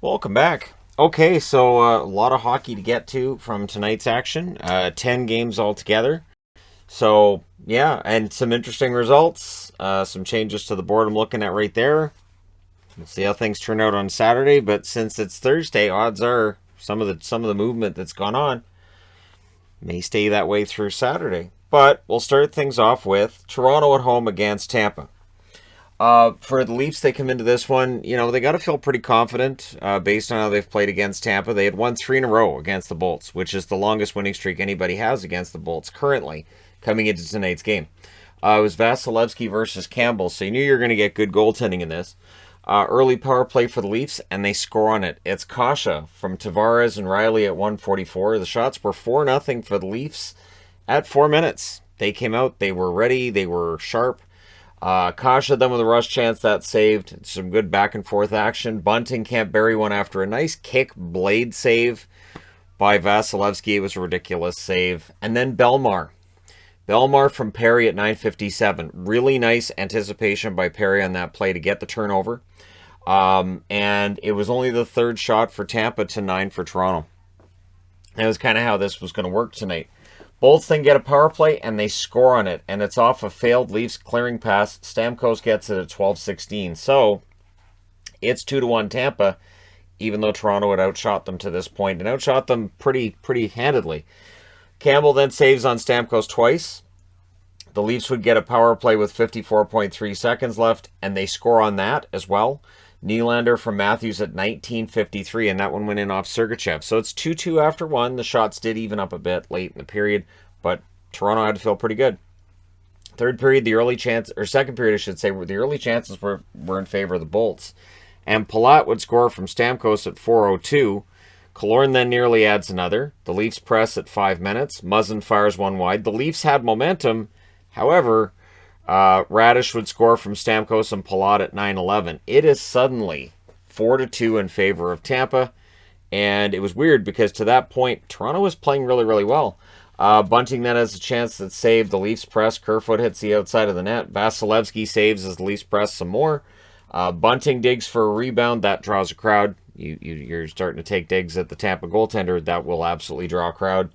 Welcome back. Okay, so a lot of hockey to get to from tonight's action. 10 games altogether. So, yeah, and some interesting results. Some changes to the board I'm looking at right there. We'll see how things turn out on Saturday, but since it's Thursday, odds are some of the movement that's gone on may stay that way through Saturday. But we'll start things off with Toronto at home against Tampa. For the Leafs, they come into this one, they got to feel pretty confident based on how they've played against Tampa. They had won 3 in a row against the Bolts, which is the longest winning streak anybody has against the Bolts currently coming into tonight's game. It was Vasilevsky versus Campbell, so you knew you were going to get good goaltending in this. Early power play for the Leafs, and they score on it. It's Kasha from Tavares and Riley at 1:44. The shots were 4-0 for the Leafs at 4 minutes. They came out, they were ready, they were sharp. Kasha then with a rush chance that saved. Some good back and forth action. Bunting can't bury one after a nice kick blade save by Vasilevsky. It was a ridiculous save. And then Belmar from Perry at 9:57. Really nice anticipation by Perry on that play to get the turnover. And it was only the third shot for Tampa to 9 for Toronto. That was kind of how this was going to work tonight. Bolts then get a power play, and they score on it. And it's off a failed Leafs clearing pass. Stamkos gets it at 12:16. So, it's 2-1 Tampa, even though Toronto had outshot them to this point, and outshot them pretty handedly. Campbell then saves on Stamkos twice. The Leafs would get a power play with 54.3 seconds left, and they score on that as well. Nylander from Matthews at 19:53, and that one went in off Sergachev. So it's 2-2 after one. The shots did even up a bit late in the period, but Toronto had to feel pretty good. Second period, I should say, the early chances were in favor of the Bolts. And Palat would score from Stamkos at 4:02. Killorn then nearly adds another. The Leafs press at 5 minutes. Muzzin fires one wide. The Leafs had momentum. However, Radish would score from Stamkos and Palat at 9:11. It is suddenly 4-2 in favor of Tampa. And it was weird because to that point, Toronto was playing really, really well. Bunting then has a chance that saved. The Leafs press. Kerfoot hits the outside of the net. Vasilevsky saves as the Leafs press some more. Bunting digs for a rebound. That draws a crowd. You're starting to take digs at the Tampa goaltender. That will absolutely draw a crowd.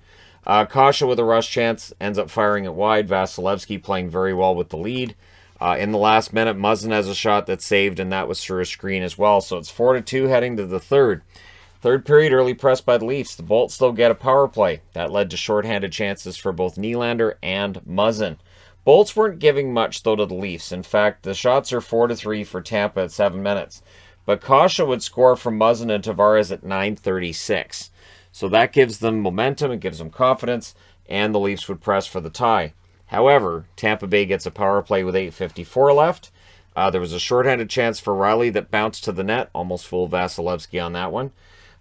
Kasha with a rush chance ends up firing it wide. Vasilevsky playing very well with the lead. In the last minute, Muzzin has a shot that's saved, and that was through a screen as well. So it's 4-2 heading to the third. Third period, early press by the Leafs. The Bolts, though, get a power play. That led to shorthanded chances for both Nylander and Muzzin. Bolts weren't giving much, though, to the Leafs. In fact, the shots are 4-3 for Tampa at 7 minutes. But Kasha would score from Muzzin and Tavares at 9:36. So that gives them momentum, it gives them confidence, and the Leafs would press for the tie. However, Tampa Bay gets a power play with 8:54 left. There was a shorthanded chance for Riley that bounced to the net, almost fooled Vasilevsky on that one.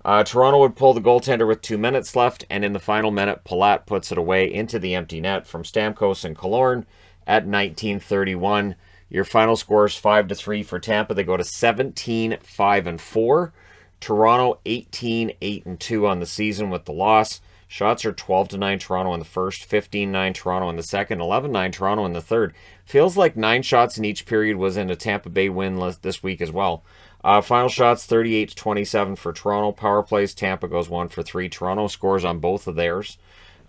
Toronto would pull the goaltender with 2 minutes left, and in the final minute, Palat puts it away into the empty net from Stamkos and Killorn at 19:31. Your final score is 5-3 for Tampa. They go to 17-5-4. Toronto 18-8-2 on the season with the loss. Shots are 12-9 Toronto in the first, 15-9 Toronto in the second, 11-9 Toronto in the third. Feels like 9 shots in each period was in a Tampa Bay win this week as well. Final shots 38-27 for Toronto. Power plays, Tampa goes 1 for 3. Toronto scores on both of theirs.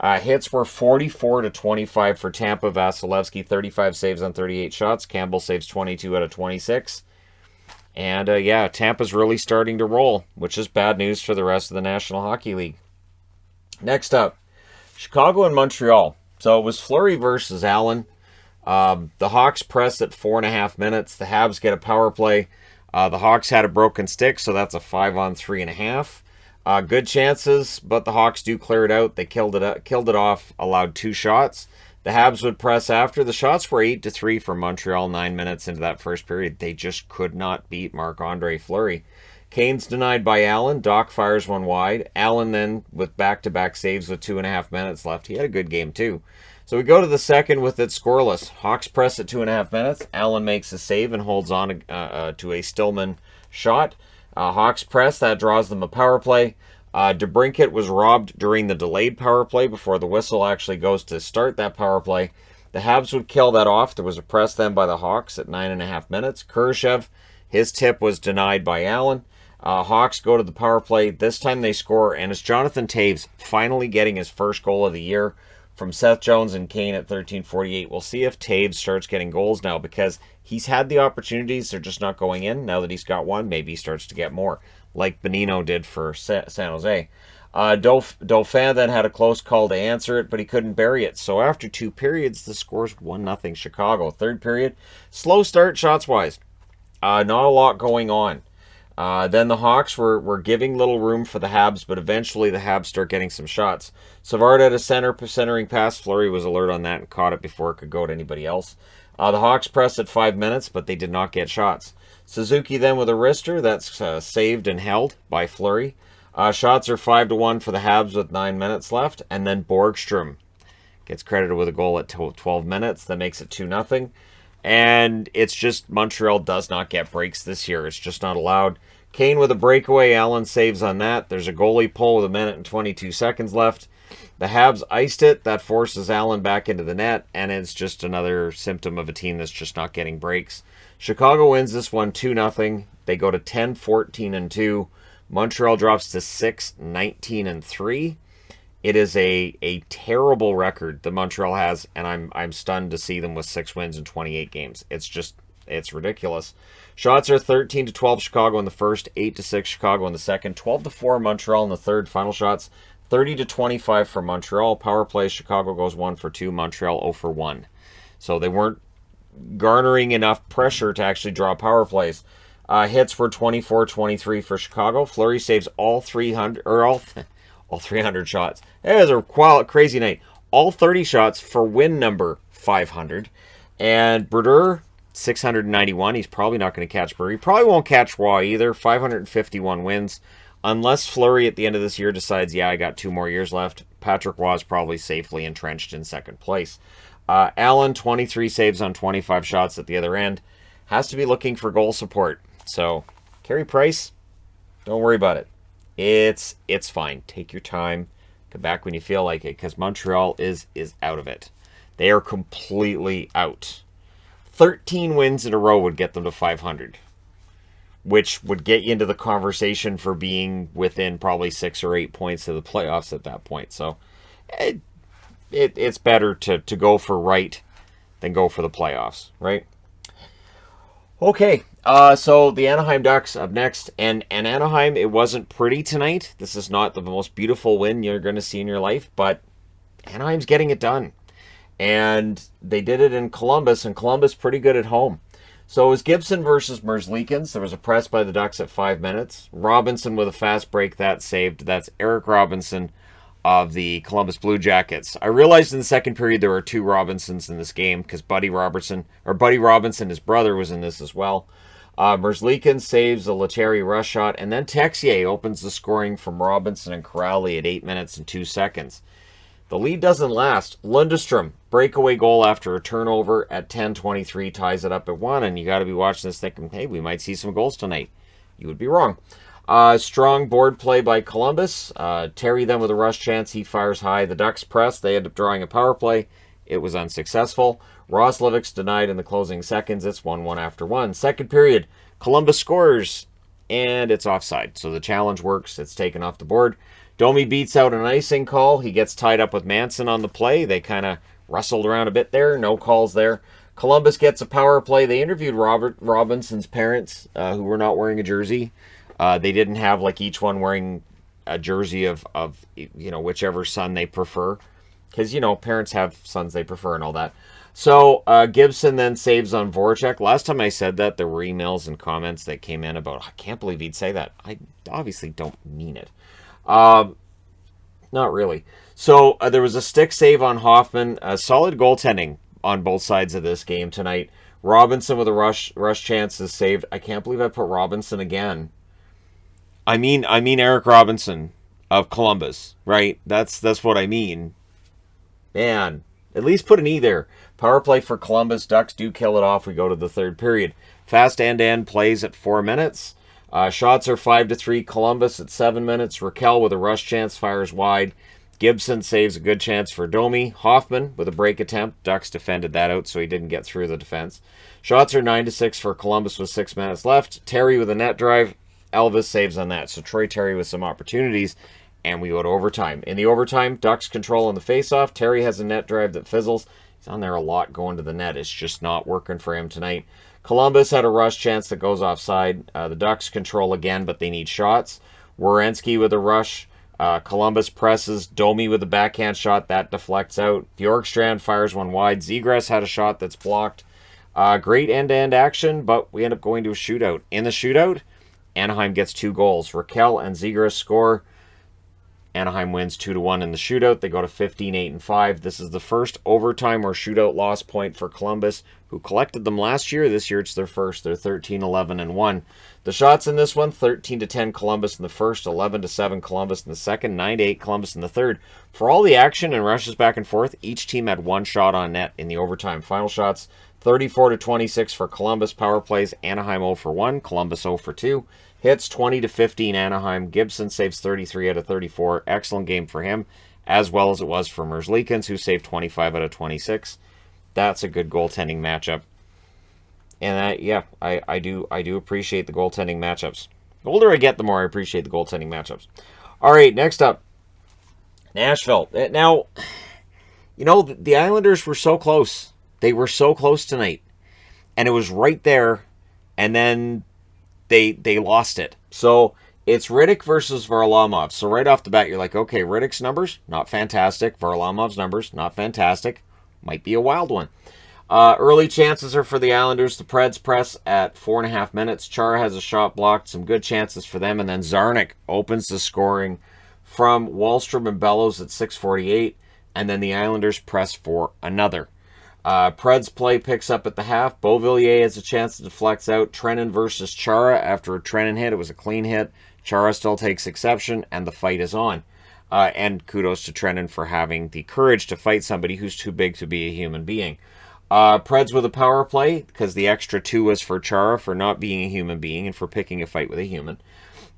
Hits were 44-25 for Tampa. Vasilevsky 35 saves on 38 shots. Campbell saves 22 out of 26. And Tampa's really starting to roll, which is bad news for the rest of the National Hockey League. Next up, Chicago and Montreal. So it was Fleury versus Allen. The Hawks press at 4.5 minutes. The Habs get a power play. The Hawks had a broken stick, so that's a 5-on-3.5. Good chances, but the Hawks do clear it out. They killed it off, allowed 2 shots. The Habs would press after. The shots were 8-3 for Montreal 9 minutes into that first period. They just could not beat Marc-Andre Fleury. Kane's denied by Allen. Doc fires one wide. Allen then with back-to-back saves with 2.5 minutes left. He had a good game too. So we go to the second with it scoreless. Hawks press at 2.5 minutes. Allen makes a save and holds on to a Stillman shot. Hawks press. That draws them a power play. DeBrincat was robbed during the delayed power play before the whistle actually goes to start that power play. The Habs would kill that off. There was a press then by the Hawks at 9.5 minutes. Kurashev, his tip was denied by Allen. Hawks go to the power play. This time they score, and it's Jonathan Toews finally getting his first goal of the year from Seth Jones and Kane at 13:48. We'll see if Toews starts getting goals now, because he's had the opportunities. They're just not going in. Now that he's got one, maybe he starts to get more, like Bonino did for San Jose. Dauphin then had a close call to answer it, but he couldn't bury it. So after 2 periods, the score's 1-0 Chicago. Third period, slow start shots-wise. Not a lot going on. Then the Hawks were giving little room for the Habs, but eventually the Habs start getting some shots. Savard had a centering pass. Fleury was alert on that and caught it before it could go to anybody else. The Hawks pressed at 5 minutes, but they did not get shots. Suzuki then with a wrister. That's saved and held by Fleury. Shots are 5-1 for the Habs with 9 minutes left. And then Borgstrom gets credited with a goal at 12 minutes. That makes it 2-0. And it's just Montreal does not get breaks this year. It's just not allowed. Kane with a breakaway. Allen saves on that. There's a goalie pull with 1 minute and 22 seconds left. The Habs iced it. That forces Allen back into the net. And it's just another symptom of a team that's just not getting breaks. Chicago wins this one 2-0. They go to 10-14-2. Montreal drops to 6-19-3. It is a terrible record that Montreal has, and I'm stunned to see them with 6 wins in 28 games. It's ridiculous. Shots are 13-12 Chicago in the first, 8-6 Chicago in the second, 12-4 Montreal in the third. Final shots 30-25 for Montreal. Power play, Chicago goes 1 for 2, Montreal 0 for 1. So they weren't garnering enough pressure to actually draw power plays. Hits were 24-23 for Chicago. Fleury saves all 300 shots. It was a crazy night. All 30 shots for win number 500. And Brodeur, 691. He's probably not going to catch Brodeur. He probably won't catch Waugh either. 551 wins. Unless Fleury at the end of this year decides, yeah, I got 2 more years left. Patrick Waugh is probably safely entrenched in second place. Allen, 23 saves on 25 shots at the other end. Has to be looking for goal support. So, Carey Price, don't worry about it. It's fine. Take your time. Come back when you feel like it, because Montreal is out of it. They are completely out. 13 wins in a row would get them to 500, which would get you into the conversation for being within probably 6 or 8 points of the playoffs at that point. So, it's better to go for right than go for the playoffs, right? Okay, so the Anaheim Ducks up next, and Anaheim, it wasn't pretty tonight. This is not the most beautiful win you're going to see in your life, but Anaheim's getting it done. And they did it in Columbus, and Columbus pretty good at home. So it was Gibson versus Merzlikins. There was a press by the Ducks at 5 minutes. Robinson with a fast break, that saved. That's Eric Robinson of the Columbus Blue Jackets. I realized in the second period there were 2 Robinsons in this game, because Buddy Robinson, his brother, was in this as well. Merzlikins saves a Lettieri rush shot, and then Texier opens the scoring from Robinson and Corrali at 8 minutes and 2 seconds. The lead doesn't last. Lundestrom, breakaway goal after a turnover at 10:23, ties it up at 1, and you got to be watching this thinking, hey, we might see some goals tonight. You would be wrong. Strong board play by Columbus. Terry then with a rush chance. He fires high. The Ducks press. They end up drawing a power play. It was unsuccessful. Roslovic's denied in the closing seconds. It's 1-1 after 1. Second period, Columbus scores, and it's offside. So the challenge works. It's taken off the board. Domi beats out an icing call. He gets tied up with Manson on the play. They kind of wrestled around a bit there. No calls there. Columbus gets a power play. They interviewed Robert Robinson's parents, who were not wearing a jersey. They didn't have like each one wearing a jersey of whichever son they prefer, because parents have sons they prefer and all that. So Gibson then saves on Voracek. Last time I said that, there were emails and comments that came in about, I can't believe he'd say that. I obviously don't mean it. Not really. So there was a stick save on Hoffman. Solid goaltending on both sides of this game tonight. Robinson with a rush chance is saved. I can't believe I put Robinson again. I mean Eric Robinson of Columbus, right? That's what I mean. Man, at least put an E there. Power play for Columbus. Ducks do kill it off. We go to the third period. Fast end-to-end plays at 4 minutes. Shots are 5-3 Columbus at 7 minutes. Raquel with a rush chance fires wide. Gibson saves a good chance for Domi. Hoffman with a break attempt. Ducks defended that out, so he didn't get through the defense. Shots are 9-6 for Columbus with 6 minutes left. Terry with a net drive. Elvis saves on that. So Troy Terry with some opportunities, and we go to overtime. In the overtime, Ducks control on the faceoff. Terry has a net drive that fizzles. He's on there a lot going to the net. It's just not working for him tonight. Columbus had a rush chance that goes offside. The Ducks control again, but they need shots. Werenski with a rush. Columbus presses. Domi with a backhand shot. That deflects out. Bjorkstrand fires one wide. Zegras had a shot that's blocked. Great end-to-end action, but we end up going to a shootout. In the shootout, Anaheim gets 2 goals. Raquel and Zegras score. Anaheim wins 2-1 in the shootout. They go to 15-8-5. This is the first overtime or shootout loss point for Columbus, who collected them last year. This year it's their first. They're 13-11-1. The shots in this one, 13-10 Columbus in the first, 11-7 Columbus in the second, 9-8 Columbus in the third. For all the action and rushes back and forth, each team had 1 shot on net in the overtime. Final shots, 34-26 for Columbus. Power plays, Anaheim 0 for 1, Columbus 0 for 2. Hits 20-15 Anaheim. Gibson saves 33 out of 34. Excellent game for him, as well as it was for Merzlikins, who saved 25 out of 26. That's a good goaltending matchup. And I do appreciate the goaltending matchups. The older I get, the more I appreciate the goaltending matchups. All right, next up, Nashville. Now, you know, the Islanders were so close. They were so close tonight. And it was right there, and then they lost it. So it's Rittich versus Varlamov. So right off the bat, you're like, okay, Rittich's numbers, not fantastic. Varlamov's numbers, not fantastic. Might be a wild one. Early chances are for the Islanders. The Preds press at 4.5 minutes. Chara has a shot blocked. Some good chances for them. And then Zarnik opens the scoring from Wahlstrom and Bellows at 6:48. And then the Islanders press for another. Preds play picks up at the half. Beauvillier has a chance to deflect out. Trennan versus Chara. After a Trennan hit, it was a clean hit. Chara still takes exception, and the fight is on. And kudos to Trennan for having the courage to fight somebody who's too big to be a human being. Preds with a power play, because the extra 2 was for Chara for not being a human being and for picking a fight with a human.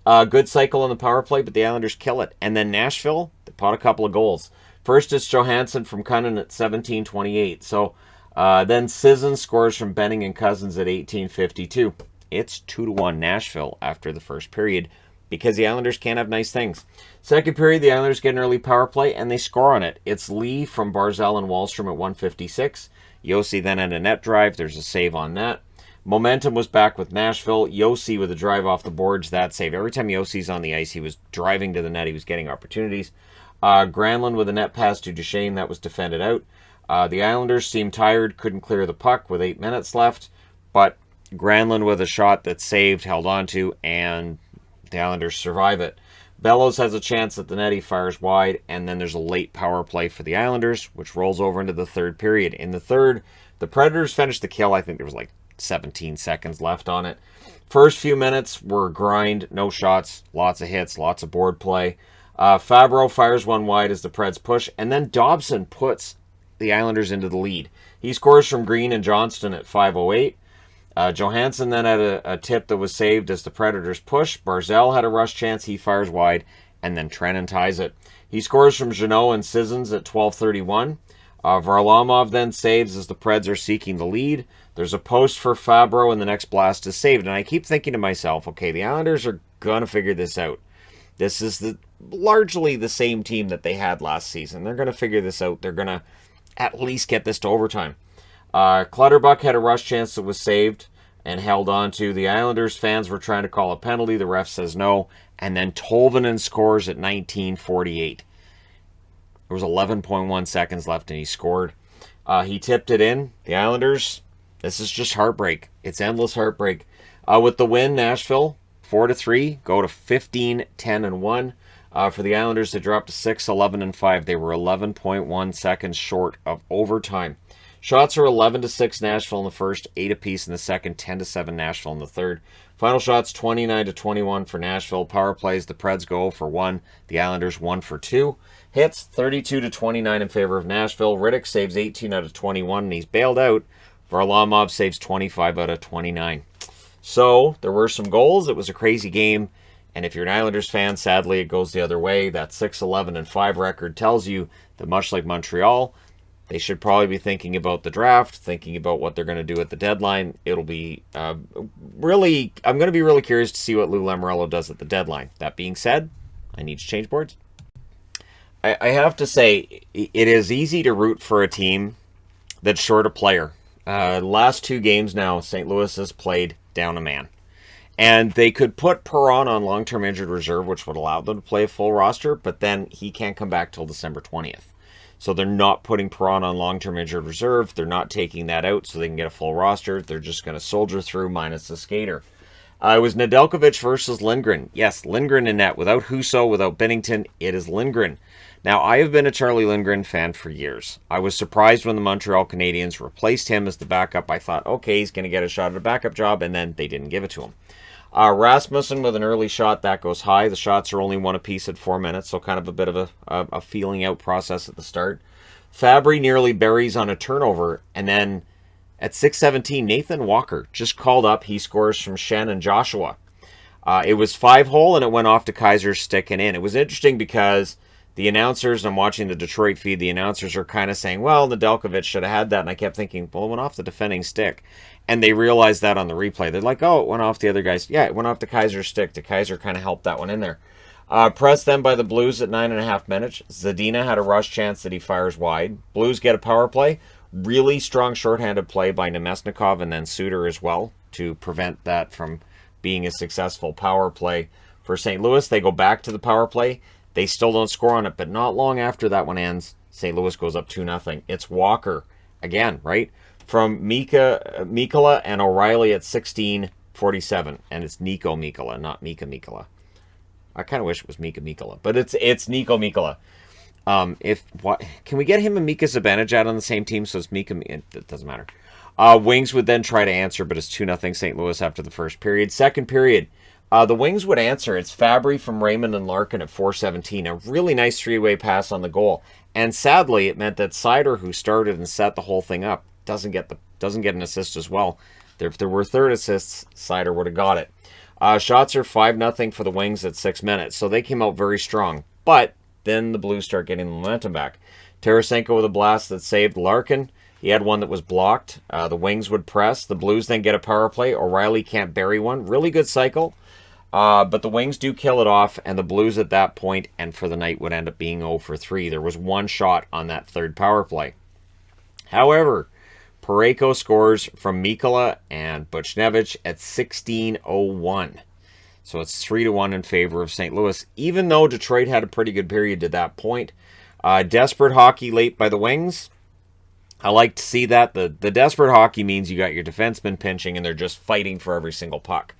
Good cycle on the power play, but the Islanders kill it. And then Nashville, they pot a couple of goals. First, it's Johansson from Cunnin at 17:28. So then Sisson scores from Benning and Cousins at 18:52. It's 2-1 Nashville after the first period, because the Islanders can't have nice things. Second period, the Islanders get an early power play, and they score on it. It's Lee from Barzal and Wahlstrom at 1:56. Yossi then had a net drive. There's a save on that. Momentum was back with Nashville. Yossi with a drive off the boards. That save. Every time Yossi's on the ice, he was driving to the net. He was getting opportunities. Granlund with a net pass to Duchesne. That was defended out. The Islanders seemed tired. Couldn't clear the puck with 8 minutes left. But Granlund with a shot that saved, held on to, and the Islanders survive it. Bellows has a chance at the net. He fires wide, and then there's a late power play for the Islanders, which rolls over into the third period. In the third, the Predators finished the kill. I think there was like 17 seconds left on it. First few minutes were grind, no shots, lots of hits, lots of board play. Fabro fires one wide as the Preds push, and then Dobson puts the Islanders into the lead. He scores from Green and Johnston at 5:08. Johansson then had a tip that was saved as the Predators push. Barzal had a rush chance. He fires wide, and then Trennan ties it. He scores from Jeannot and Sissons at 12:31. Varlamov then saves as the Preds are seeking the lead. There's a post for Fabro, and the next blast is saved. And I keep thinking to myself, okay, the Islanders are going to figure this out. This is largely the same team that they had last season. They're going to figure this out. They're going to at least get this to overtime. Clutterbuck had a rush chance that was saved and held on to. The Islanders fans were trying to call a penalty. The ref says no. And then Tolvanen scores at 19:48. There was 11.1 seconds left, and he scored. He tipped it in. The Islanders, this is just heartbreak. It's endless heartbreak. With the win, Nashville, 4-3, go to 15-10-1. For the Islanders, they dropped to 6-11-5. They were 11.1 seconds short of overtime. Shots are 11-6 Nashville in the first, 8 apiece in the second, 10-7 Nashville in the third. Final shots 29-21 for Nashville. Power plays, the Preds go for 1. The Islanders 1 for 2. Hits 32-29 in favor of Nashville. Rittich saves 18 out of 21, and he's bailed out. Varlamov saves 25 out of 29. So there were some goals. It was a crazy game. And if you're an Islanders fan, sadly, it goes the other way. That 6-11-5 record tells you that much like Montreal, They should probably be thinking about the draft, thinking about what they're going to do at the deadline. It'll be I'm going to be really curious to see what Lou Lamoriello does at the deadline. That being said, I need to change boards. I have to say, it is easy to root for a team that's short a player. Last 2 games now, St. Louis has played down a man. And they could put Perron on long-term injured reserve, which would allow them to play a full roster, but then he can't come back till December 20th. So they're not putting Perron on long-term injured reserve. They're not taking that out so they can get a full roster. They're just going to soldier through minus the skater. It was Nedeljkovic versus Lindgren. Yes, Lindgren in net. Without Husso, without Binnington, it is Lindgren. Now, I have been a Charlie Lindgren fan for years. I was surprised when the Montreal Canadiens replaced him as the backup. I thought, okay, he's going to get a shot at a backup job, and then they didn't give it to him. Rasmussen with an early shot, that goes high. The shots are only 1 apiece at 4 minutes, so kind of a bit of a feeling out process at the start. Fabry nearly buries on a turnover, and then at 6:17, Nathan Walker just called up. He scores from Shannon Joshua. It was 5-hole, and it went off to Kaiser's stick and in. It was interesting because the announcers, I'm watching the Detroit feed, the announcers are kind of saying, well, Nedeljkovic should have had that. And I kept thinking, well, it went off the defending stick. And they realized that on the replay. They're like, oh, it went off the other guy's. Yeah, it went off to Kaiser's stick. The Kaiser kind of helped that one in there. Pressed then by the Blues at 9.5 minutes. Zadina had a rush chance that he fires wide. Blues get a power play. Really strong shorthanded play by Nemesnikov and then Suter as well to prevent that from being a successful power play for St. Louis. They go back to the power play. They still don't score on it, but not long after that one ends, St. Louis goes up 2-0. It's Walker again, right? From Mikkola and O'Reilly at 16:47. And it's Nico Mikkola, not Mika Mikkola. I kind of wish it was Mika Mikkola, but it's Nico Mikkola. Can we get him and Mika Zibanejad on the same team? So it's Mika. It doesn't matter. Wings would then try to answer, but it's 2-0 St. Louis after the first period. Second period, the Wings would answer. It's Fabry from Raymond and Larkin at 4:17. A really nice 3-way pass on the goal. And sadly, it meant that Seider, who started and set the whole thing up, doesn't get an assist as well. If there were third assists, Seider would have got it. Shots are 5-0 for the Wings at 6 minutes. So they came out very strong. But then the Blues start getting the momentum back. Tarasenko with a blast that saved Larkin. He had one that was blocked. The Wings would press. The Blues then get a power play. O'Reilly can't bury one. Really good cycle. But the Wings do kill it off, and the Blues at that point and for the night would end up being 0 for 3. There was one shot on that third power play. However, Parayko scores from Mikkola and Buchnevich at 16:01. So it's 3-1 in favor of St. Louis, even though Detroit had a pretty good period to that point. Desperate hockey late by the Wings. I like to see that. The desperate hockey means you got your defensemen pinching and they're just fighting for every single puck.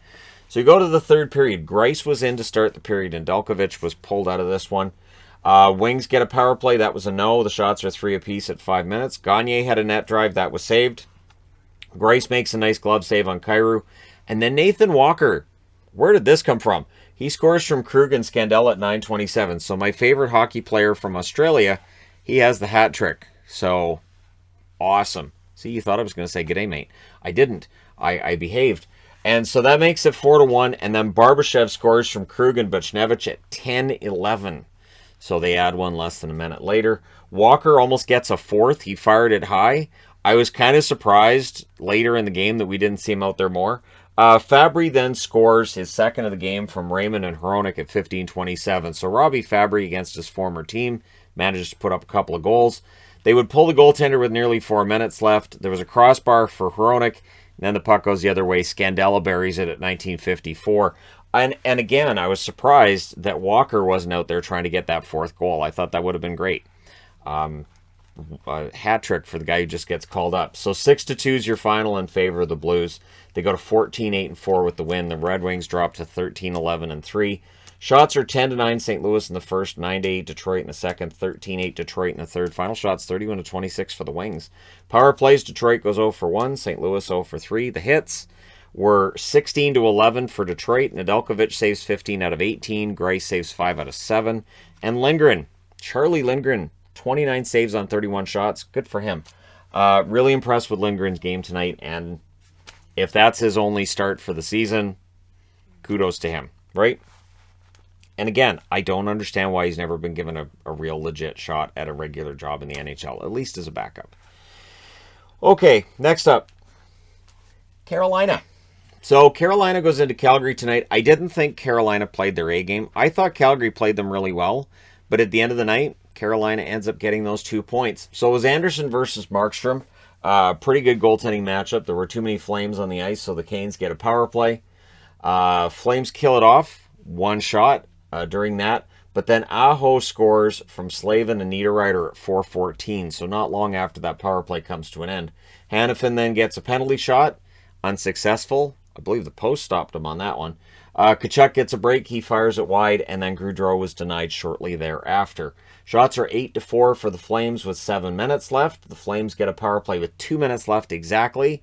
So you go to the third period. Greiss was in to start the period, and Nedeljkovic was pulled out of this one. Wings get a power play. That was a no. The shots are 3 apiece at 5 minutes. Gagne had a net drive. That was saved. Greiss makes a nice glove save on Kyrou. And then Nathan Walker. Where did this come from? He scores from Krug and Scandella at 9:27. So my favorite hockey player from Australia, he has the hat trick. So awesome. See, you thought I was going to say g'day, mate. I didn't. I behaved. And so that makes it 4-1. And then Barbashev scores from Krug and Buchnevich at 10:11. So they add one less than a minute later. Walker almost gets a fourth. He fired it high. I was kind of surprised later in the game that we didn't see him out there more. Fabry then scores his second of the game from Raymond and Hronik at 15:27. So Robbie Fabry against his former team manages to put up a couple of goals. They would pull the goaltender with nearly 4 minutes left. There was a crossbar for Hronik. And then the puck goes the other way. Scandella buries it at 19:54. And again, I was surprised that Walker wasn't out there trying to get that fourth goal. I thought that would have been great. A hat trick for the guy who just gets called up. So 6-2 is your final in favor of the Blues. They go to 14-8-4 with the win. The Red Wings drop to 13-11-3. Shots are 10-9 St. Louis in the first, 9-8 Detroit in the second, 13-8 Detroit in the third. Final shots 31-26 for the Wings. Power plays, Detroit goes 0 for 1, St. Louis 0 for 3. The hits were 16-11 for Detroit. Nedeljkovic saves 15 out of 18. Greiss saves 5 out of 7. And Lindgren, Charlie Lindgren, 29 saves on 31 shots. Good for him. Really impressed with Lindgren's game tonight. And if that's his only start for the season, kudos to him, right? And again, I don't understand why he's never been given a real legit shot at a regular job in the NHL, at least as a backup. Okay, next up, Carolina. So Carolina goes into Calgary tonight. I didn't think Carolina played their A game. I thought Calgary played them really well. But at the end of the night, Carolina ends up getting those 2 points. So it was Anderson versus Markstrom. Pretty good goaltending matchup. There were too many Flames on the ice, so the Canes get a power play. Flames kill it off. One shot during that. But then Aho scores from Slavin and Niederreiter at 4:14. So not long after that power play comes to an end. Hanifin then gets a penalty shot. Unsuccessful. I believe the post stopped him on that one. Tkachuk gets a break. He fires it wide, and then Gaudreau was denied shortly thereafter. Shots are 8-4 for the Flames with 7 minutes left. The Flames get a power play with 2 minutes left exactly,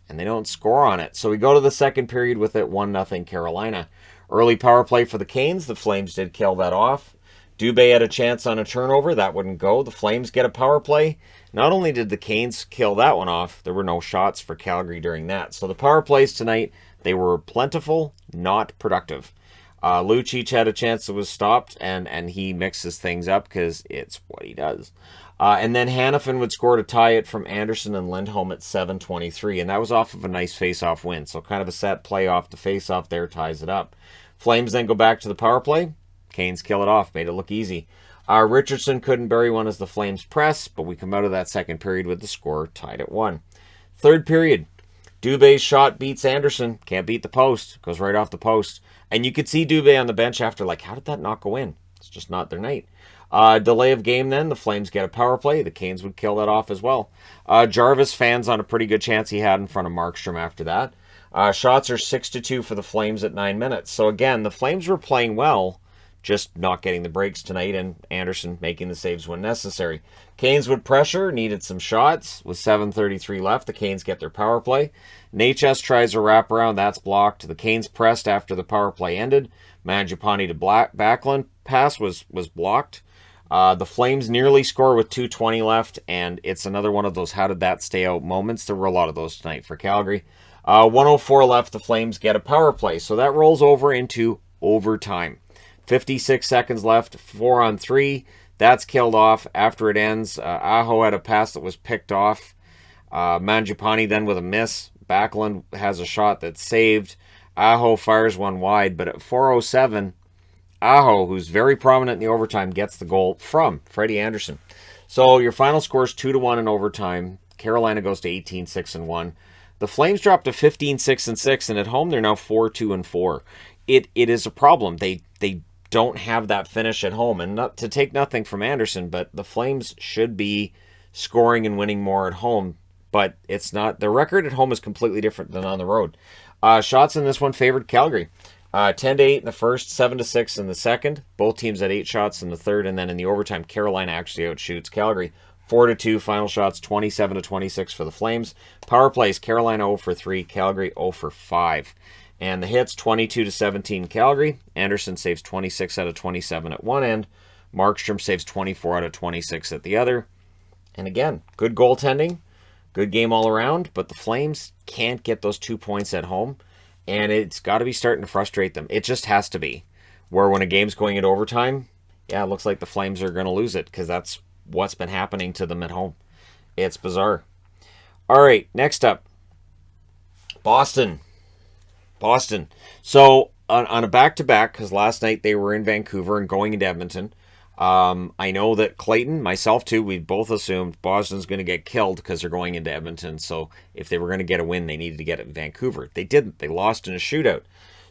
and they don't score on it. So we go to the second period with it 1-0 Carolina. Early power play for the Canes. The Flames did kill that off. Dubé had a chance on a turnover. That wouldn't go. The Flames get a power play. Not only did the Canes kill that one off, there were no shots for Calgary during that. So the power plays tonight, they were plentiful, not productive. Lucic had a chance that was stopped, and he mixes things up because it's what he does. And then Hanifin would score to tie it from Anderson and Lindholm at 7:23, and that was off of a nice face-off win. So kind of a set play off the face-off there ties it up. Flames then go back to the power play. Canes kill it off, made it look easy. Richardson couldn't bury one as the Flames press, but we come out of that second period with the score tied at 1. Third period, Dubé's shot beats Anderson. Can't beat the post. Goes right off the post. And you could see Dubé on the bench after, like, how did that not go in? It's just not their night. Delay of game then. The Flames get a power play. The Canes would kill that off as well. Jarvis fans on a pretty good chance he had in front of Markstrom after that. Shots are 6-2 for the Flames at 9 minutes. So again, the Flames were playing well, just not getting the breaks tonight, and Anderson making the saves when necessary. Canes would pressure, needed some shots. With 7:33 left, the Canes get their power play. Natchez tries a wraparound, that's blocked. The Canes pressed after the power play ended. Mangiapane to Backlund pass was blocked. The Flames nearly score with 2:20 left, and it's another one of those how did that stay out moments. There were a lot of those tonight for Calgary. 1:04 left, the Flames get a power play, so that rolls over into overtime. 56 seconds left, 4-on-3. That's killed off after it ends. Aho had a pass that was picked off. Mangiapane then with a miss. Backlund has a shot that's saved. Aho fires one wide, but at 4:07, Aho, who's very prominent in the overtime, gets the goal from Freddie Anderson. So your final score is 2-1 in overtime. Carolina goes to 18-6-1. The Flames dropped to 15-6-6, and at home they're now 4-2-4. It is a problem. They don't have that finish at home, and not to take nothing from Anderson, but the Flames should be scoring and winning more at home, but it's not. The record at home is completely different than on the road. Shots in this one favored Calgary. 10-8 in the first, 7-6 in the second. Both teams had 8 shots in the third, and then in the overtime, Carolina actually outshoots Calgary. 4-2 final shots, 27-26 for the Flames. Power plays, Carolina 0-3, Calgary 0-5. And the hits, 22-17 Calgary. Anderson saves 26 out of 27 at one end. Markstrom saves 24 out of 26 at the other. And again, good goaltending. Good game all around. But the Flames can't get those 2 points at home. And it's got to be starting to frustrate them. It just has to be. Where when a game's going into overtime, yeah, it looks like the Flames are going to lose it. Because that's what's been happening to them at home. It's bizarre. All right, next up. Boston. So on a back-to-back, because last night they were in Vancouver and going into Edmonton, I know that Clayton, myself too, we both assumed Boston's going to get killed because they're going into Edmonton. So if they were going to get a win, they needed to get it in Vancouver. They didn't. They lost in a shootout.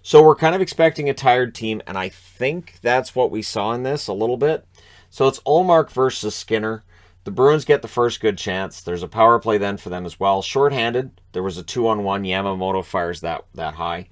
So we're kind of expecting a tired team, and I think that's what we saw in this a little bit. So it's Ullmark versus Skinner. The Bruins get the first good chance. There's a power play then for them as well. Shorthanded. There was a 2-on-1. Yamamoto fires that high.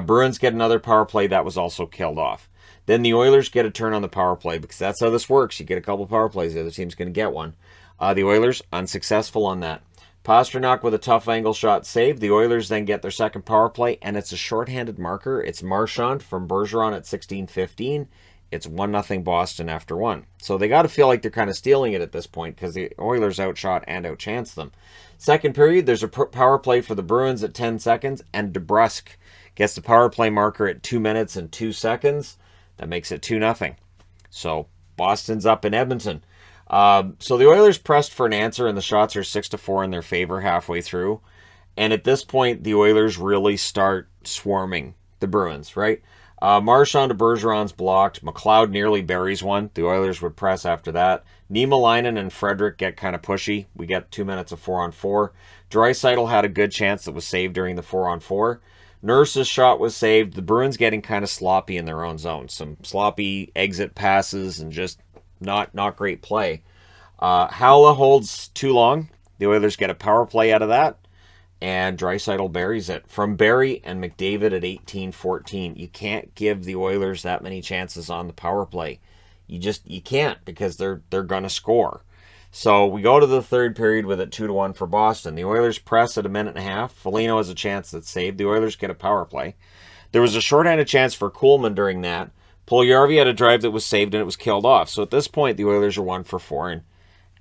Bruins get another power play that was also killed off. Then the Oilers get a turn on the power play because that's how this works. You get a couple power plays. The other team's going to get one. The Oilers unsuccessful on that. Pastrnak with a tough angle shot saved. The Oilers then get their second power play, and it's a shorthanded marker. It's Marchand from Bergeron at 16:15. It's 1-0 Boston after one. So they got to feel like they're kind of stealing it at this point because the Oilers outshot and outchanced them. Second period, there's a power play for the Bruins at 10 seconds, and DeBrusk gets the power play marker at 2 minutes and 2 seconds. That makes it 2-0. So Boston's up in Edmonton. So the Oilers pressed for an answer, and the shots are 6-4 in their favor halfway through. And at this point, the Oilers really start swarming the Bruins, right? Marchand to Bergeron's blocked. McLeod nearly buries one. The Oilers would press after that. Niemelainen and Frederick get kind of pushy. We get 2 minutes of 4-on-4. Draisaitl had a good chance that was saved during the 4-on-4. Nurse's shot was saved. The Bruins getting kind of sloppy in their own zone. Some sloppy exit passes and just not great play. Haula holds too long. The Oilers get a power play out of that. And Draisaitl buries it. From Barrie and McDavid at 18-14. You can't give the Oilers that many chances on the power play. You can't, because they're going to score. So we go to the third period with it 2-1 for Boston. The Oilers press at a minute and a half. Foligno has a chance that's saved. The Oilers get a power play. There was a shorthanded chance for Kuhlman during that. Puljujarvi had a drive that was saved and it was killed off. So at this point, the Oilers are 1 for 4. And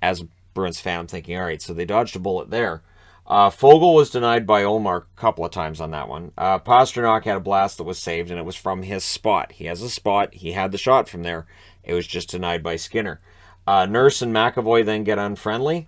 as a Bruins fan, I'm thinking, all right, so they dodged a bullet there. Foegele was denied by Ullmark a couple of times on that one. Pastrnak had a blast that was saved, and it was from his spot. He has a spot. He had the shot from there. It was just denied by Skinner. Nurse and McAvoy then get unfriendly.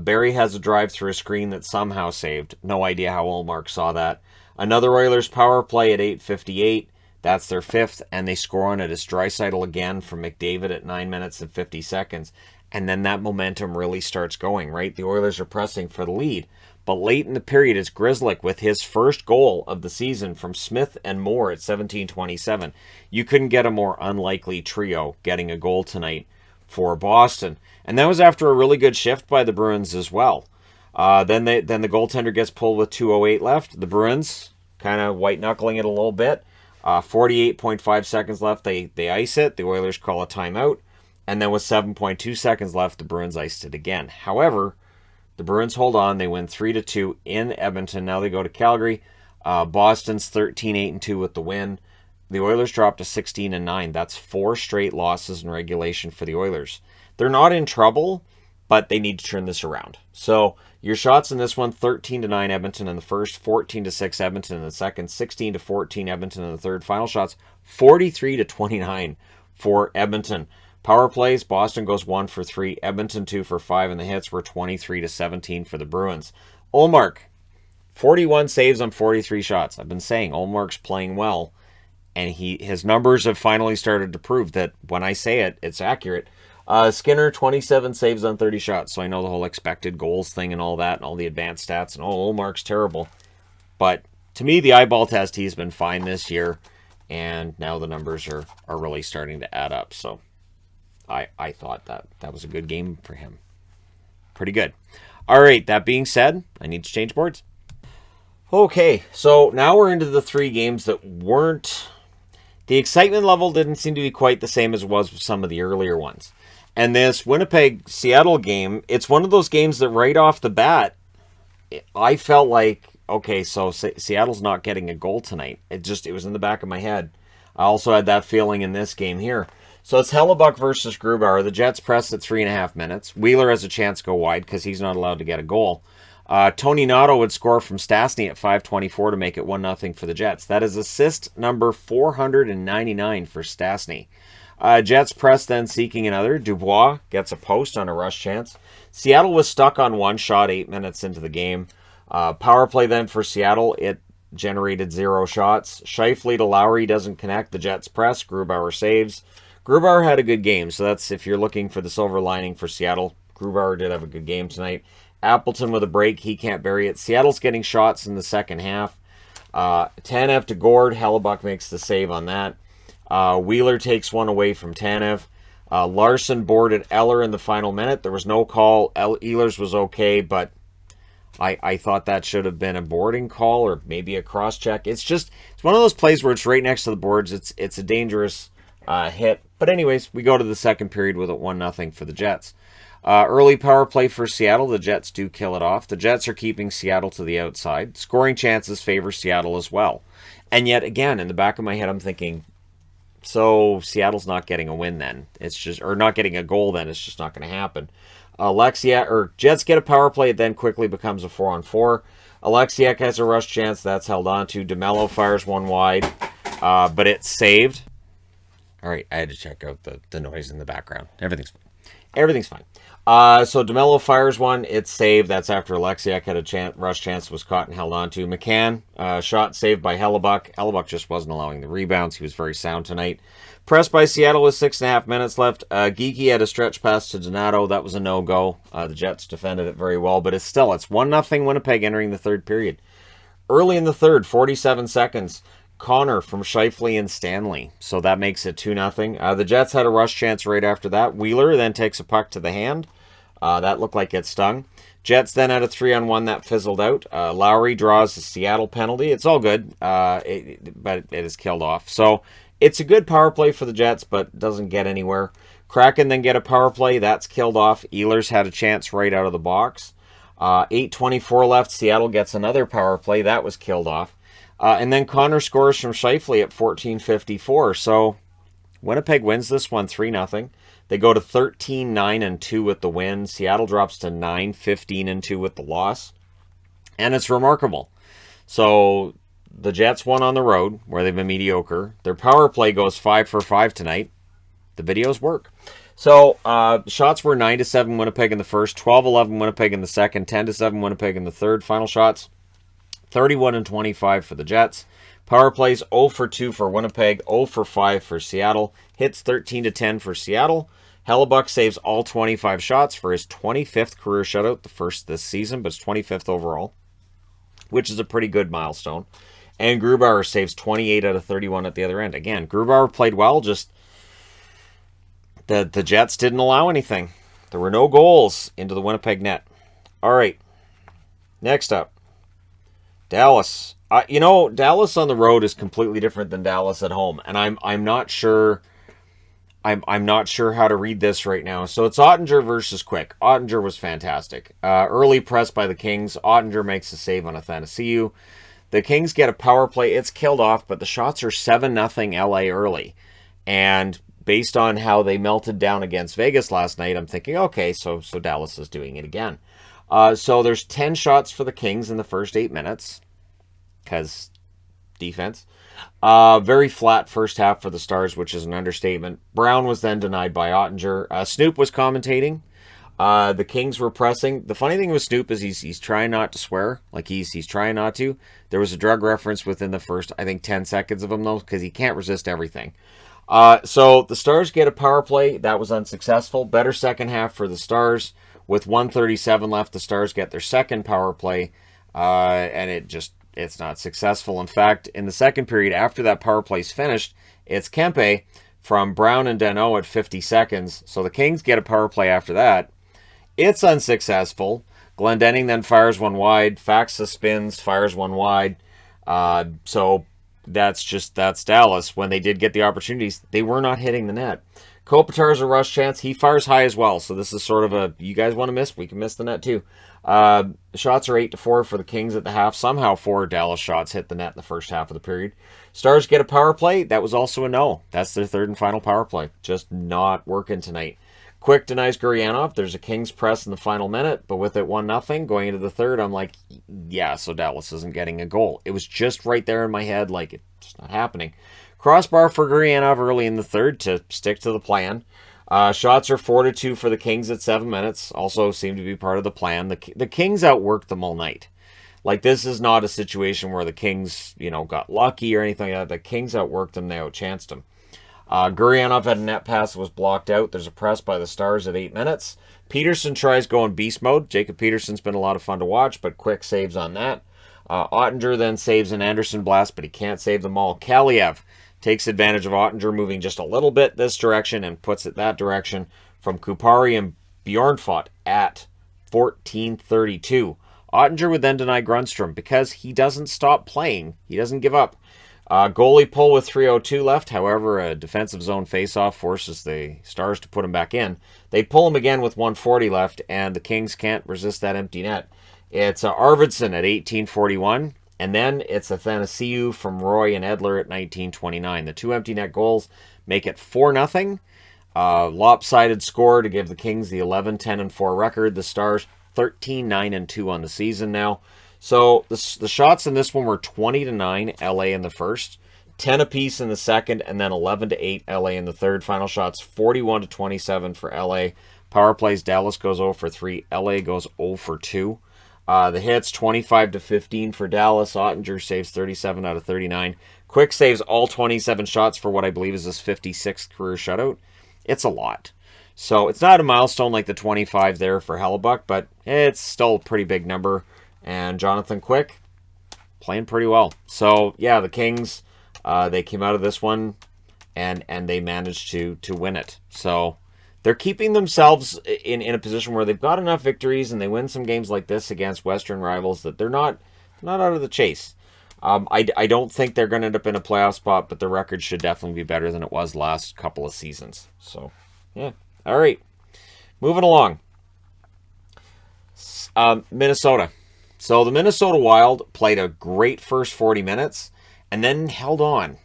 Barrie has a drive through a screen that somehow saved. No idea how Ullmark saw that. Another Oilers power play at 8:58. That's their 5th, and they score on it as Draisaitl again from McDavid at 9 minutes and 50 seconds. And then that momentum really starts going, right? The Oilers are pressing for the lead. But late in the period, it's Grzelcyk with his first goal of the season from Smith and Moore at 17:27. You couldn't get a more unlikely trio getting a goal tonight for Boston. And that was after a really good shift by the Bruins as well. Then the goaltender gets pulled with 2:08 left. The Bruins kind of white-knuckling it a little bit. 48.5 seconds left. They ice it. The Oilers call a timeout. And then with 7.2 seconds left, the Bruins iced it again. However, the Bruins hold on. They win 3-2 in Edmonton. Now they go to Calgary. Boston's 13-8-2 with the win. The Oilers dropped to 16-9. That's 4 straight losses in regulation for the Oilers. They're not in trouble, but they need to turn this around. So your shots in this one, 13-9 Edmonton in the first, 14-6 Edmonton in the second, 16-14 Edmonton in the third. Final shots, 43-29 for Edmonton. Power plays, Boston goes 1 for 3, Edmonton 2 for 5, and the hits were 23-17 for the Bruins. Ullmark, 41 saves on 43 shots. I've been saying Ullmark's playing well, and his numbers have finally started to prove that when I say it, it's accurate. Skinner, 27 saves on 30 shots, so I know the whole expected goals thing and all that, and all the advanced stats, and Ullmark's terrible. But to me, the eyeball test, he's been fine this year, and now the numbers are really starting to add up, so I thought that was a good game for him. Pretty good. All right, that being said, I need to change boards. Okay, so now we're into the 3 games that weren't... The excitement level didn't seem to be quite the same as it was with some of the earlier ones. And this Winnipeg-Seattle game, it's one of those games that right off the bat, I felt like, okay, so Seattle's not getting a goal tonight. It was in the back of my head. I also had that feeling in this game here. So it's Hellebuck versus Grubauer. The Jets press at 3.5 minutes. Wheeler has a chance to go wide because he's not allowed to get a goal. Tony Nato would score from Stastny at 5:24 to make it 1-0 for the Jets. That is assist number 499 for Stastny. Jets press then seeking another. Dubois gets a post on a rush chance. Seattle was stuck on one shot 8 minutes into the game. Power play then for Seattle. It generated 0 shots. Scheifele to Lowry doesn't connect. The Jets press. Grubauer saves. Grubauer had a good game, so that's if you're looking for the silver lining for Seattle. Grubauer did have a good game tonight. Appleton with a break. He can't bury it. Seattle's getting shots in the second half. Tanev to Gord. Hellebuck makes the save on that. Wheeler takes one away from Tanev. Larson boarded Eller in the final minute. There was no call. Ehlers was okay, but I thought that should have been a boarding call or maybe a cross-check. It's one of those plays where it's right next to the boards. It's a dangerous hit. But anyways, we go to the second period with it 1-0 for the Jets. Early power play for Seattle. The Jets do kill it off. The Jets are keeping Seattle to the outside. Scoring chances favor Seattle as well. And yet again, in the back of my head, I'm thinking, so Seattle's not getting a win then. Or not getting a goal then. It's just not going to happen. Jets get a power play. It then quickly becomes a 4-on-4. Alexiak has a rush chance. That's held on to. DeMello fires one wide, but it's saved. All right, I had to check out the noise in the background. Everything's fine. Everything's fine. So DeMello fires one. It's saved. That's after Alexiak had a rush chance, was caught and held on to. McCann, shot saved by Hellebuck. Hellebuck just wasn't allowing the rebounds. He was very sound tonight. Pressed by Seattle with 6.5 minutes left. Geeky had a stretch pass to Donato. That was a no-go. The Jets defended it very well, but it's 1-0 Winnipeg entering the third period. Early in the third, 47 seconds. Connor from Scheifele and Stanley. So that makes it 2-0. The Jets had a rush chance right after that. Wheeler then takes a puck to the hand. That looked like it stung. Jets then had a 3-on-1 that fizzled out. Lowry draws the Seattle penalty. It's all good, but it is killed off. So it's a good power play for the Jets, but doesn't get anywhere. Kraken then get a power play. That's killed off. Ehlers had a chance right out of the box. 8:24 left. Seattle gets another power play. That was killed off. And then Connor scores from Scheifele at 14:54. So Winnipeg wins this one 3-0. They go to 13-9-2 with the win. Seattle drops to 9-15-2 with the loss. And it's remarkable. So the Jets won on the road, where they've been mediocre. Their power play goes 5 for 5 tonight. The videos work. So shots were 9-7 Winnipeg in the first, 12-11 Winnipeg in the second, 10-7 Winnipeg in the third. Final shots, 31-25 for the Jets. Power plays 0 for 2 for Winnipeg, 0 for 5 for Seattle. Hits 13-10 for Seattle. Hellebuck saves all 25 shots for his 25th career shutout, the first this season, but it's 25th overall, which is a pretty good milestone. And Grubauer saves 28 out of 31 at the other end. Again, Grubauer played well, just the Jets didn't allow anything. There were no goals into the Winnipeg net. All right, next up, Dallas. Dallas on the road is completely different than Dallas at home, and I'm not sure. I'm not sure how to read this right now. So it's Ottinger versus Quick. Ottinger was fantastic. Early press by the Kings. Ottinger makes a save on ANA-CBJ. The Kings get a power play. It's killed off, but the shots are 7-0 LA early. And based on how they melted down against Vegas last night, I'm thinking, okay, so Dallas is doing it again. So there's 10 shots for the Kings in the first 8 minutes, because defense. Very flat first half for the Stars, which is an understatement. Brown was then denied by Ottinger. Snoop was commentating. The Kings were pressing. The funny thing with Snoop is he's trying not to swear. Like he's trying not to. There was a drug reference within the first, I think, 10 seconds of him, though, because he can't resist everything. So the Stars get a power play. That was unsuccessful. Better second half for the Stars. With 1:37 left, the Stars get their second power play. And it's not successful. In fact, in the second period, after that power play's finished, it's Kempe from Brown and Danault at 50 seconds. So the Kings get a power play after that. It's unsuccessful. Glendening then fires one wide. Faxa spins, fires one wide. So that's Dallas. When they did get the opportunities, they were not hitting the net. Kopitar's a rush chance. He fires high as well. So this is sort of a, you guys want to miss? We can miss the net too. Shots are 8-4 for the Kings at the half. Somehow 4 Dallas shots hit the net in the first half of the period. Stars get a power play. That was also a no. That's their third and final power play. Just not working tonight. Quick denies Gurianov. There's a Kings press in the final minute, but with it 1-0 going into the third, I'm like, yeah, so Dallas isn't getting a goal. It was just right there in my head, like it's not happening. Crossbar for Gurianov early in the third to stick to the plan. Shots are 4-2 for the Kings at 7 minutes. Also seemed to be part of the plan. The Kings outworked them all night. Like, this is not a situation where the Kings, got lucky or anything like that. The Kings outworked them. They outchanced them. Gurianov had a net pass that was blocked out. There's a press by the Stars at 8 minutes. Peterson tries going beast mode. Jacob Peterson's been a lot of fun to watch, but quick saves on that. Ottinger then saves an Anderson blast, but he can't save them all. Kaliev takes advantage of Ottinger moving just a little bit this direction and puts it that direction from Kupari and Bjornfot at 14:32. Ottinger would then deny Grundstrom because he doesn't stop playing. He doesn't give up. Goalie pull with 3:02 left. However, a defensive zone faceoff forces the Stars to put him back in. They pull him again with 1:40 left, and the Kings can't resist that empty net. It's Arvidsson at 18:41. And then it's ANA-CBJ from Roy and Edler at 19:29. The 2 empty net goals make it 4-0. Lopsided score to give the Kings the 11-10-4 record. The Stars 13-9-2 on the season now. So the shots in this one were 20-9 LA in the first, 10 apiece in the second, and then 11-8 LA in the third. Final shots 41-27 for LA. Power plays, Dallas goes 0 for 3. LA goes 0 for 2. The hits 25-15 for Dallas. Ottinger saves 37 out of 39. Quick saves all 27 shots for what I believe is his 56th career shutout. It's a lot. So it's not a milestone like the 25 there for Hellebuck, but it's still a pretty big number. And Jonathan Quick playing pretty well. So yeah, the Kings, they came out of this one and they managed to win it. So they're keeping themselves in a position where they've got enough victories and they win some games like this against Western rivals that they're not out of the chase. I don't think they're going to end up in a playoff spot, but the record should definitely be better than it was last couple of seasons. So, yeah. All right. Moving along. Minnesota. So the Minnesota Wild played a great first 40 minutes and then held on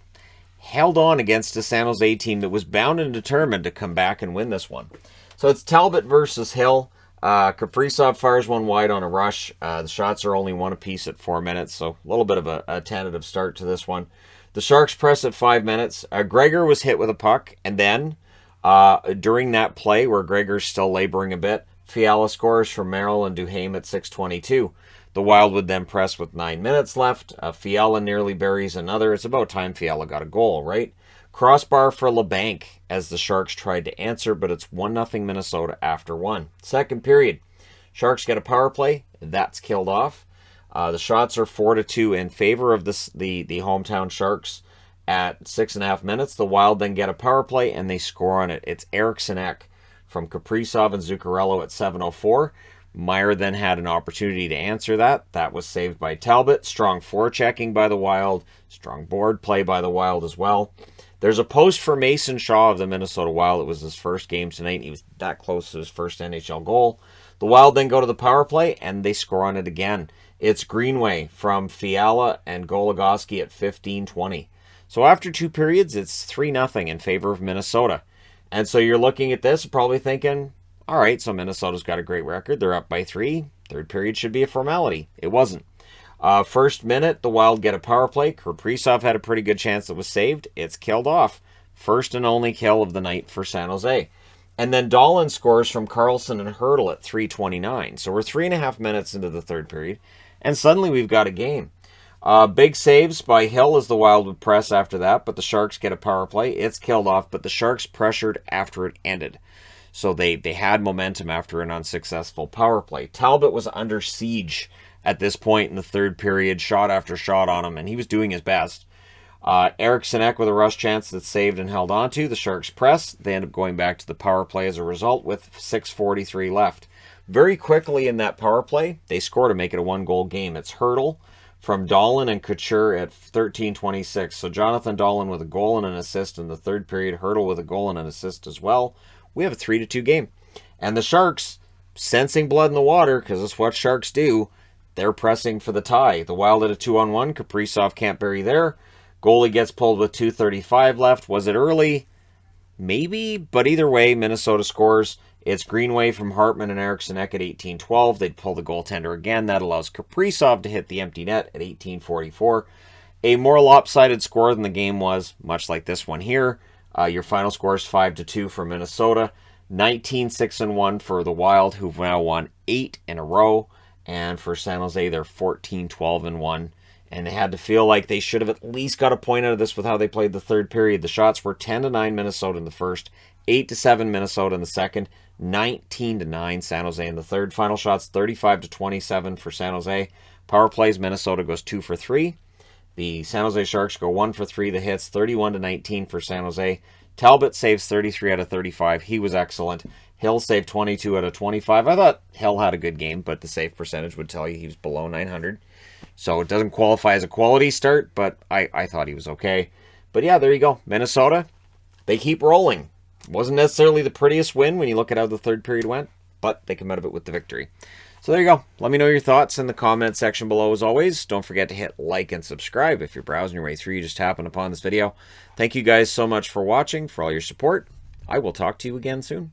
against a San Jose team that was bound and determined to come back and win this one. So it's Talbot versus Hill. Kaprizov fires one wide on a rush. The shots are only one apiece at 4 minutes, so a little bit of a tentative start to this one. The Sharks press at 5 minutes. Gregor was hit with a puck, and then during that play where Gregor's still laboring a bit, Fiala scores for Merrill and Duhaime at 6:22. The Wild would then press with 9 minutes left. Fiala nearly buries another. It's about time Fiala got a goal, right? Crossbar for LeBanc as the Sharks tried to answer, but it's 1-0 Minnesota after 1. Second period. Sharks get a power play. That's killed off. The shots are 4-2 in favor of the hometown Sharks at 6.5 minutes. The Wild then get a power play, and they score on it. It's Eriksson Ek from Kaprizov and Zuccarello at 7:04. Meyer then had an opportunity to answer that. That was saved by Talbot. Strong forechecking by the Wild. Strong board play by the Wild as well. There's a post for Mason Shaw of the Minnesota Wild. It was his first game tonight. He was that close to his first NHL goal. The Wild then go to the power play, and they score on it again. It's Greenway from Fiala and Goligoski at 15:20. So after 2 periods, it's 3-0 in favor of Minnesota. And so you're looking at this, probably thinking, all right, so Minnesota's got a great record. They're up by 3. Third period should be a formality. It wasn't. First minute, the Wild get a power play. Kaprizov had a pretty good chance that was saved. It's killed off. First and only kill of the night for San Jose. And then Dahlin scores from Carlson and Hurdle at 3:29. So we're 3.5 minutes into the third period, and suddenly we've got a game. Big saves by Hill as the Wild would press after that, but the Sharks get a power play. It's killed off, but the Sharks pressured after it ended. So they had momentum after an unsuccessful power play. Talbot was under siege at this point in the third period, shot after shot on him, and he was doing his best. Eriksson Ek with a rush chance that's saved and held onto. The Sharks press. They end up going back to the power play as a result with 6:43 left. Very quickly in that power play, they score to make it a 1-goal game. It's Hurdle from Dahlin and Couture at 13:26. So Jonathan Dahlin with a goal and an assist in the third period. Hurdle with a goal and an assist as well. We have a 3-2 game. And the Sharks, sensing blood in the water, because that's what Sharks do, they're pressing for the tie. The Wild at a 2-on-1. Kaprizov can't bury there. Goalie gets pulled with 2:35 left. Was it early? Maybe, but either way, Minnesota scores. It's Greenway from Hartman and Eriksson Ek at 18:12. They'd pull the goaltender again. That allows Kaprizov to hit the empty net at 18:44. A more lopsided score than the game was, much like this one here. Your final score is 5-2 for Minnesota. 19-6-1 for the Wild, who've now won 8 in a row. And for San Jose, they're 14-12-1. And they had to feel like they should have at least got a point out of this with how they played the third period. The shots were 10-9 Minnesota in the first, 8-7 Minnesota in the second, 19-9 San Jose in the third. Final shots 35-27 for San Jose. Power plays, Minnesota goes 2 for 3. The San Jose Sharks go 1 for 3. The hits 31-19 for San Jose. Talbot saves 33 out of 35. He was excellent. Hill saved 22 out of 25. I thought Hill had a good game, but the save percentage would tell you he was below 900. So it doesn't qualify as a quality start, but I thought he was okay. But yeah, there you go. Minnesota, they keep rolling. Wasn't necessarily the prettiest win when you look at how the third period went, but they come out of it with the victory. So there you go. Let me know your thoughts in the comment section below as always. Don't forget to hit like and subscribe if you're browsing your way through. You just happened upon this video. Thank you guys so much for watching, for all your support. I will talk to you again soon.